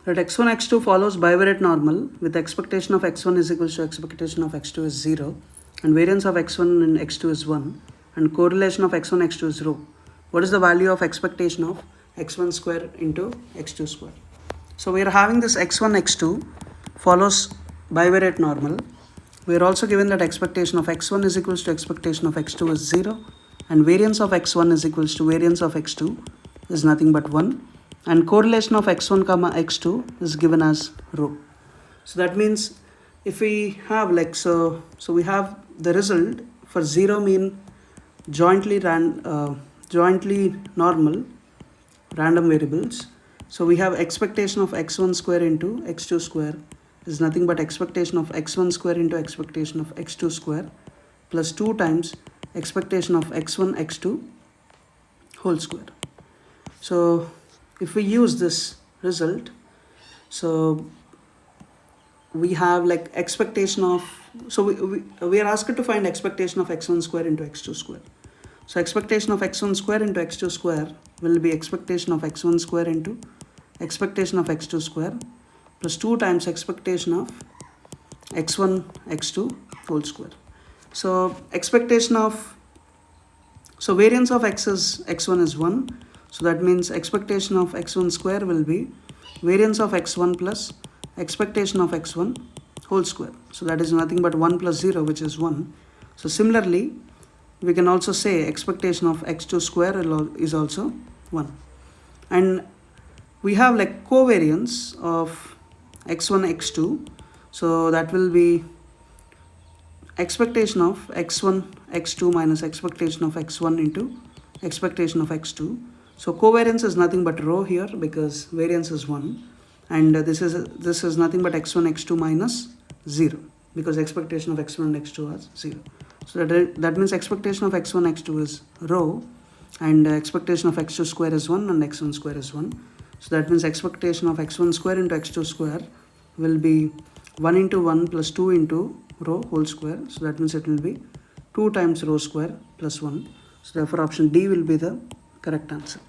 that x1, x2 follows bivariate normal with expectation of x1 is equals to expectation of x2 is 0 and variance of x1 and x2 is 1 and correlation of x1, x2 is rho. What is the value of expectation of x1² into x2²? So we are having this x1, x2 follows bivariate normal. We are also given that expectation of x1 is equals to expectation of x2 is 0 and variance of x1 is equals to variance of x2 is nothing but 1 and correlation of x1 comma x2 is given as rho. So that means if we have like so we have the result for 0 mean jointly normal random variables. So we have expectation of x1² into x2² is nothing but expectation of x1² into expectation of x2² plus 2 times expectation of x1 x2 whole square. So if we use this result, so we have like expectation of, so we are asked to find expectation of x1² into x2². So expectation of x1² into x2² will be expectation of x1² into expectation of x2² plus 2 times expectation of x1 x2 whole square. So expectation of, so variance of x1 is 1. So that means expectation of x1² will be variance of x1 plus expectation of x1 whole square. So that is nothing but 1 plus 0, which is 1. So similarly, we can also say expectation of x2² is also 1. And we have like covariance of x1, x2. So that will be expectation of x1, x2 minus expectation of x1 into expectation of x2. So covariance is nothing but rho here because variance is 1 and this is nothing but x1 x2 minus 0 because expectation of x1 and x2 is 0. So that means expectation of x1 x2 is rho and expectation of x2² is 1 and x1² is 1. So that means expectation of x1² into x2² will be 1 into 1 plus 2 into rho whole square. So that means it will be 2 times rho square plus 1. So therefore option D will be the correct answer.